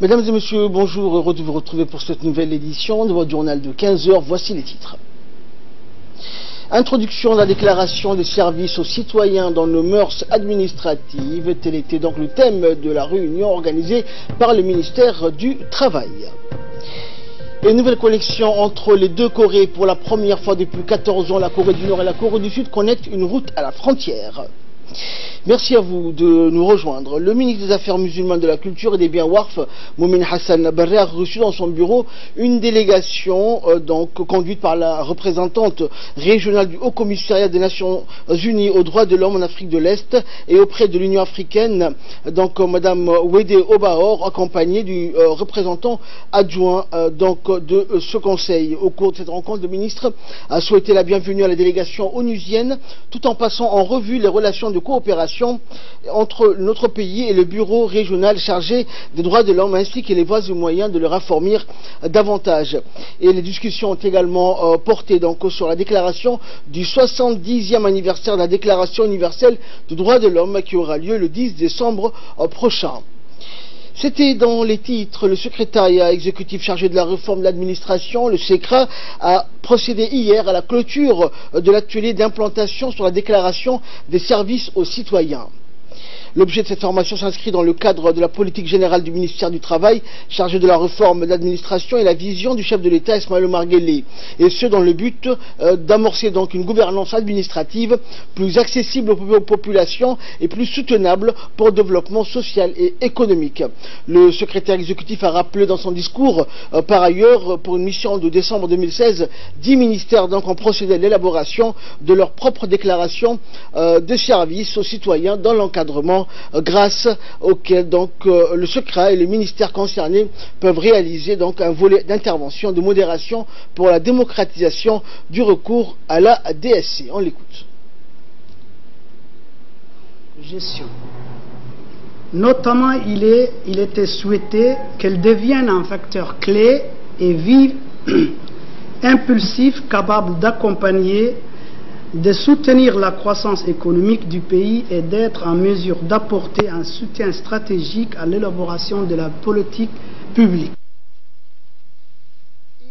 Mesdames et messieurs, bonjour, heureux de vous retrouver pour cette nouvelle édition de votre journal de 15 h. Voici les titres. Introduction de la déclaration des services aux citoyens dans nos mœurs administratives. Tel était donc le thème de la réunion organisée par le ministère du Travail. Une nouvelle connexion entre les deux Corées. Pour la première fois depuis 14 ans, la Corée du Nord et la Corée du Sud connectent une route à la frontière. Merci à vous de nous rejoindre. Le ministre des Affaires musulmanes, de la Culture et des Biens Warf, Moumin Hassan Barré, a reçu dans son bureau une délégation conduite par la représentante régionale du Haut Commissariat des Nations Unies aux droits de l'homme en Afrique de l'Est et auprès de l'Union africaine, Madame Wede Obaor, accompagnée du représentant adjoint de ce conseil. Au cours de cette rencontre, le ministre a souhaité la bienvenue à la délégation onusienne, tout en passant en revue les relations de coopération entre notre pays et le bureau régional chargé des droits de l'homme, ainsi que les voies et moyens de le raffermir davantage. Et les discussions ont également porté sur la déclaration du 70e anniversaire de la Déclaration universelle des droits de l'homme qui aura lieu le 10 décembre prochain. C'était dans les titres. Le secrétariat exécutif chargé de la réforme de l'administration, le SECRA, a procédé hier à la clôture de l'atelier d'implantation sur la déclaration des services aux citoyens. L'objet de cette formation s'inscrit dans le cadre de la politique générale du ministère du Travail, chargé de la réforme de l'administration et la vision du chef de l'État, Ismaël Omar Guelleh. Et ce, dans le but d'amorcer donc une gouvernance administrative plus accessible aux populations et plus soutenable pour le développement social et économique. Le secrétaire exécutif a rappelé dans son discours, par ailleurs, pour une mission de décembre 2016, 10 ministères ont procédé à l'élaboration de leur propre déclaration de services aux citoyens dans l'encadrement grâce auquel le SECRA et les ministères concernés peuvent réaliser un volet d'intervention, de modération pour la démocratisation du recours à la DSC. On l'écoute. Gestion. Notamment, il était souhaité qu'elle devienne un facteur clé et vif, impulsif, capable d'accompagner, de soutenir la croissance économique du pays et d'être en mesure d'apporter un soutien stratégique à l'élaboration de la politique publique.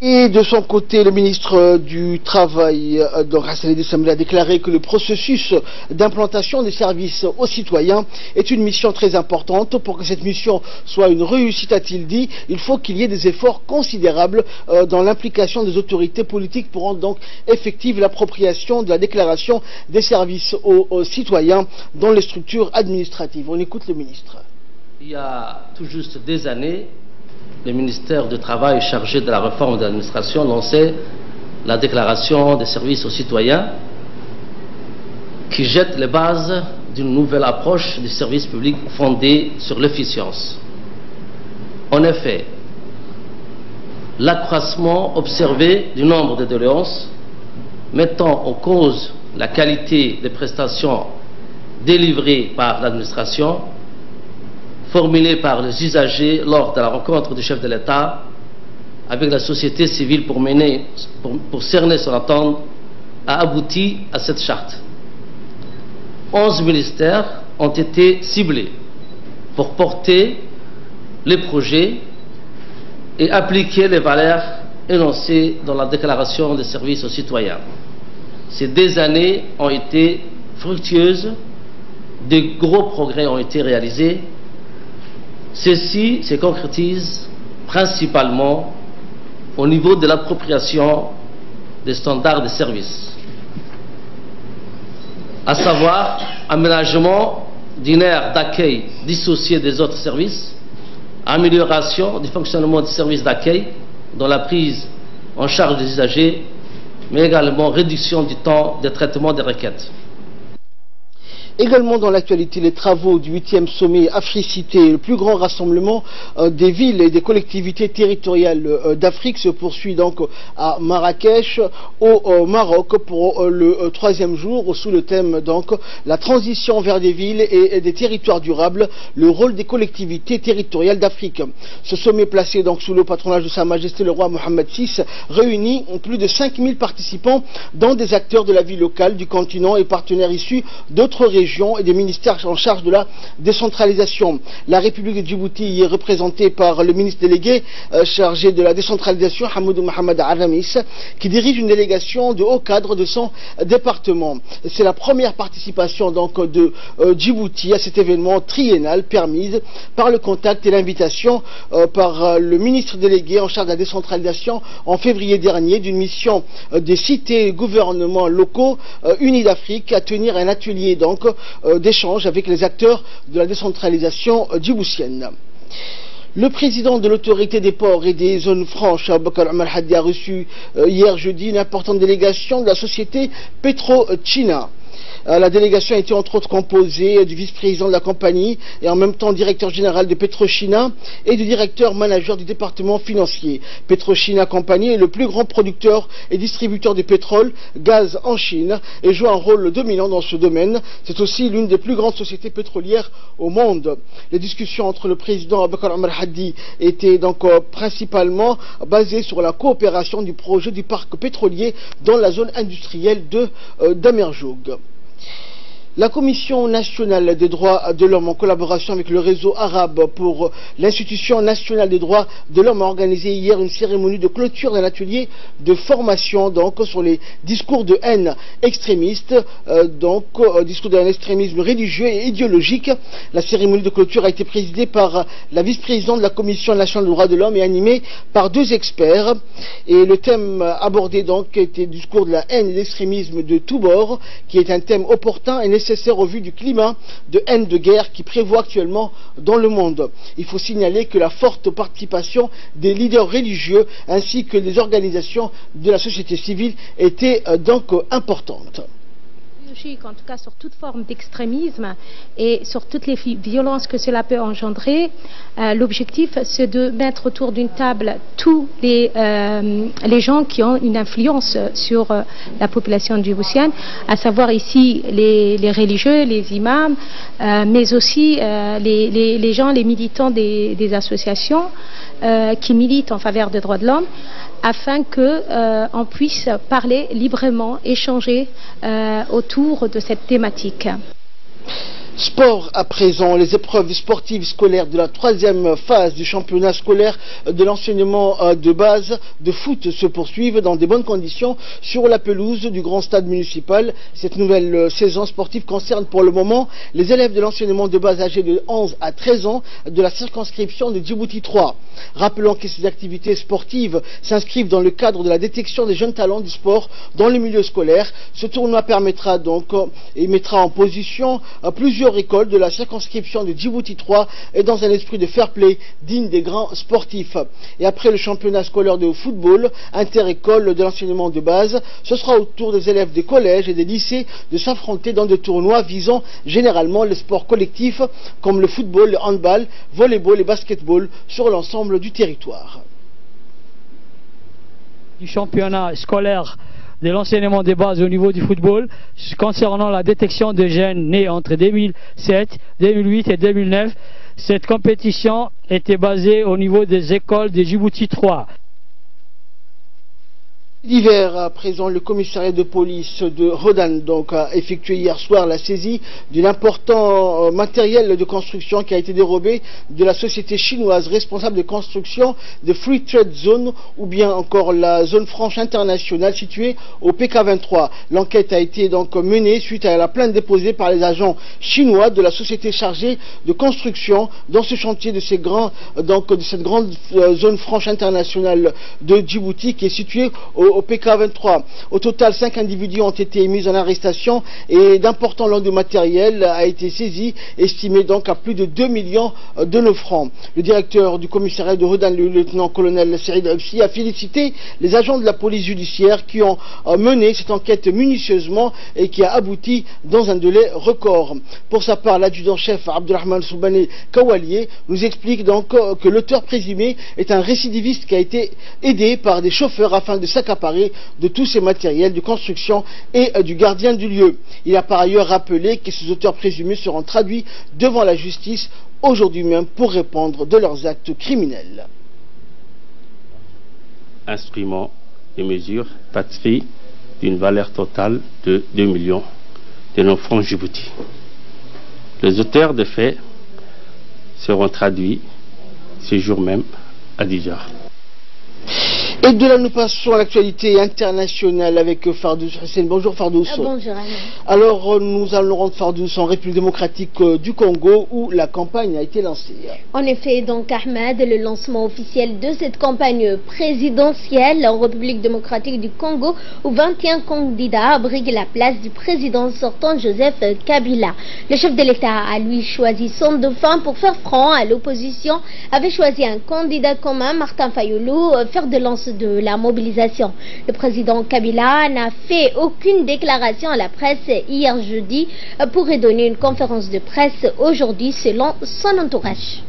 Et de son côté, le ministre du Travail, Hassan Samli, a déclaré que le processus d'implantation des services aux citoyens est une mission très importante. Pour que cette mission soit une réussite, a-t-il dit, il faut qu'il y ait des efforts considérables dans l'implication des autorités politiques pour rendre donc effective l'appropriation de la déclaration des services aux citoyens dans les structures administratives. On écoute le ministre. Il y a tout juste des années, le ministère du Travail chargé de la réforme de l'administration lançait la déclaration des services aux citoyens qui jette les bases d'une nouvelle approche du service public fondée sur l'efficience. En effet, l'accroissement observé du nombre de doléances mettant en cause la qualité des prestations délivrées par l'administration formulée par les usagers lors de la rencontre du chef de l'État avec la société civile pour cerner son attente, a abouti à cette charte. 11 ministères ont été ciblés pour porter les projets et appliquer les valeurs énoncées dans la déclaration des services aux citoyens. Ces 2 années ont été fructueuses, de gros progrès ont été réalisés. Ceci se concrétise principalement au niveau de l'appropriation des standards de service, à savoir aménagement d'une aire d'accueil dissociée des autres services, amélioration du fonctionnement du service d'accueil dans la prise en charge des usagers, mais également réduction du temps de traitement des requêtes. Également dans l'actualité, les travaux du 8e sommet Africité, le plus grand rassemblement des villes et des collectivités territoriales d'Afrique, se poursuit donc à Marrakech, au Maroc, pour le 3e jour, sous le thème donc la transition vers des villes et des territoires durables, le rôle des collectivités territoriales d'Afrique. Ce sommet placé donc sous le patronage de Sa Majesté le roi Mohammed VI réunit plus de 5000 participants, dont des acteurs de la vie locale, du continent et partenaires issus d'autres régions régions et des ministères en charge de la décentralisation. La République de Djibouti y est représentée par le ministre délégué chargé de la décentralisation, Hamoudou Mohamed Aramis, qui dirige une délégation de haut cadre de son département. C'est la première participation donc de Djibouti à cet événement triennal permise par le contact et l'invitation par le ministre délégué en charge de la décentralisation en février dernier d'une mission des cités et gouvernements locaux unis d'Afrique à tenir un atelier donc d'échange avec les acteurs de la décentralisation djiboutienne. Le président de l'autorité des ports et des zones franches, Aboubakar Omar Hadi, a reçu hier jeudi une importante délégation de la société PetroChina. La délégation a été entre autres composée du vice-président de la compagnie et en même temps directeur général de PetroChina et du directeur manager du département financier. PetroChina Compagnie est le plus grand producteur et distributeur de pétrole, gaz en Chine et joue un rôle dominant dans ce domaine. C'est aussi l'une des plus grandes sociétés pétrolières au monde. Les discussions entre le président Aboubakar Omar Hadi étaient donc principalement basées sur la coopération du projet du parc pétrolier dans la zone industrielle d'Amerjoug. La Commission nationale des droits de l'homme, en collaboration avec le réseau arabe pour l'Institution nationale des droits de l'homme, a organisé hier une cérémonie de clôture d'un atelier de formation donc, sur les discours de haine extrémistes, discours d'un extrémisme religieux et idéologique. La cérémonie de clôture a été présidée par la vice-présidente de la Commission nationale des droits de l'homme et animée par 2 experts. Et le thème abordé donc était le discours de la haine et de l'extrémisme de tous bords, qui est un thème opportun et nécessaire au vu du climat de haine de guerre qui prévaut actuellement dans le monde. Il faut signaler que la forte participation des leaders religieux ainsi que des organisations de la société civile était donc importante. En tout cas sur toute forme d'extrémisme et sur toutes les violences que cela peut engendrer. L'objectif, c'est de mettre autour d'une table tous les gens qui ont une influence sur la population djiboutienne, à savoir ici les religieux, les imams, mais aussi les gens, les militants des associations qui militent en faveur des droits de l'homme, afin qu'on puisse parler librement, échanger autour de cette thématique. Sport à présent, les épreuves sportives scolaires de la 3e phase du championnat scolaire de l'enseignement de base de foot se poursuivent dans de bonnes conditions sur la pelouse du grand stade municipal. Cette nouvelle saison sportive concerne pour le moment les élèves de l'enseignement de base âgés de 11 à 13 ans de la circonscription de Djibouti 3. Rappelons que ces activités sportives s'inscrivent dans le cadre de la détection des jeunes talents du sport dans le milieu scolaire. Ce tournoi permettra donc et mettra en position plusieurs écoles de la circonscription de Djibouti 3 et dans un esprit de fair play digne des grands sportifs. Et après le championnat scolaire de football inter-école de l'enseignement de base, ce sera au tour des élèves des collèges et des lycées de s'affronter dans des tournois visant généralement les sports collectifs comme le football, le handball, volleyball et basketball sur l'ensemble du territoire. Du championnat scolaire de l'enseignement de base au niveau du football concernant la détection de jeunes nés entre 2007, 2008 et 2009. Cette compétition était basée au niveau des écoles de Djibouti 3. L'hiver à présent, le commissariat de police de Rodan donc, a effectué hier soir la saisie d'un important matériel de construction qui a été dérobé de la société chinoise responsable de construction de Free Trade Zone ou bien encore la zone franche internationale située au PK23. L'enquête a été donc menée suite à la plainte déposée par les agents chinois de la société chargée de construction dans ce chantier de cette grande zone franche internationale de Djibouti qui est située au PK23. Au total, 5 individus ont été mis en arrestation et d'importants lots de matériel a été saisi, estimé donc à plus de 2 millions de nos francs. Le directeur du commissariat de Rodan, le lieutenant-colonel Saïd Absi, a félicité les agents de la police judiciaire qui ont mené cette enquête minutieusement et qui a abouti dans un délai record. Pour sa part, l'adjudant-chef Abdurrahman Soubani Kawalié nous explique donc que l'auteur présumé est un récidiviste qui a été aidé par des chauffeurs afin de s'accaparer de tous ces matériels de construction et du gardien du lieu. Il a par ailleurs rappelé que ces auteurs présumés seront traduits devant la justice aujourd'hui même pour répondre de leurs actes criminels. Instruments et mesures pacifiques d'une valeur totale de 2 millions de nos francs Djibouti. Les auteurs des faits seront traduits ce jour même à 10h. Et de là, nous passons à l'actualité internationale avec Fardous Hussein. Bonjour Fardous. Bonjour. Alors, nous allons rendre Fardous en République démocratique du Congo où la campagne a été lancée. En effet, donc Ahmed, le lancement officiel de cette campagne présidentielle en République démocratique du Congo où 21 candidats briguent la place du président sortant Joseph Kabila. Le chef de l'État a lui choisi son dauphin pour faire front à l'opposition, avait choisi un candidat commun, Martin Fayulu, fer de lance de la mobilisation. Le président Kabila n'a fait aucune déclaration à la presse hier jeudi, pourrait donner une conférence de presse aujourd'hui selon son entourage.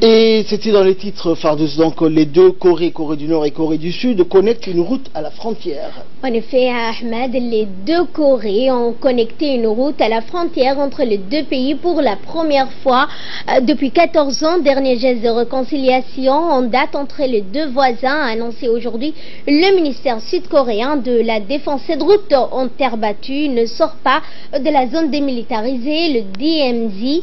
Et c'était dans les titres Fardous, donc les deux Corées, Corée du Nord et Corée du Sud, connectent une route à la frontière. En effet, Ahmed, les deux Corées ont connecté une route à la frontière entre les deux pays pour la première fois depuis 14 ans. Dernier geste de réconciliation en date entre les deux voisins, a annoncé aujourd'hui le ministère sud-coréen de la Défense. Cette route en terre battue ne sort pas de la zone démilitarisée, le DMZ,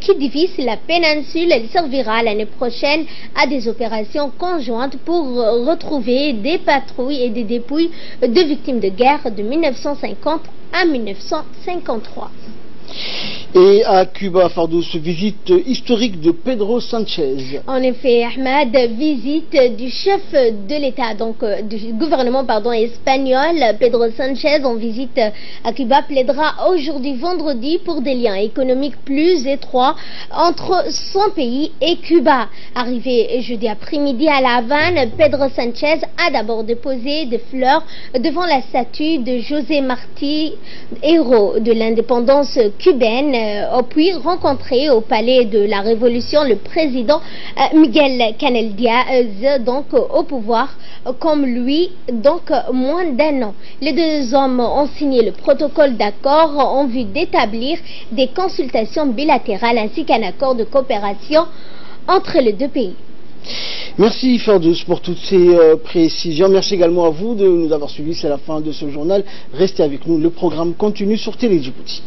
qui divise la péninsule. Elle servira l'année prochaine à des opérations conjointes pour retrouver des patrouilles et des dépouilles de victimes de guerre de 1950 à 1953. Et à Cuba, Fardous, visite historique de Pedro Sanchez. En effet, Ahmed, visite du chef de l'État, donc du gouvernement espagnol, Pedro Sanchez, en visite à Cuba, plaidera aujourd'hui vendredi pour des liens économiques plus étroits entre son pays et Cuba. Arrivé jeudi après-midi à La Havane, Pedro Sanchez a d'abord déposé des fleurs devant la statue de José Martí, héros de l'indépendance cubaine, puis rencontré au palais de la Révolution le président Miguel Canel Diaz, donc au pouvoir comme lui, donc moins d'un an. Les deux hommes ont signé le protocole d'accord en vue d'établir des consultations bilatérales ainsi qu'un accord de coopération entre les deux pays. Merci Fardous pour toutes ces précisions. Merci également à vous de nous avoir suivis. C'est la fin de ce journal. Restez avec nous. Le programme continue sur Télé Djibouti.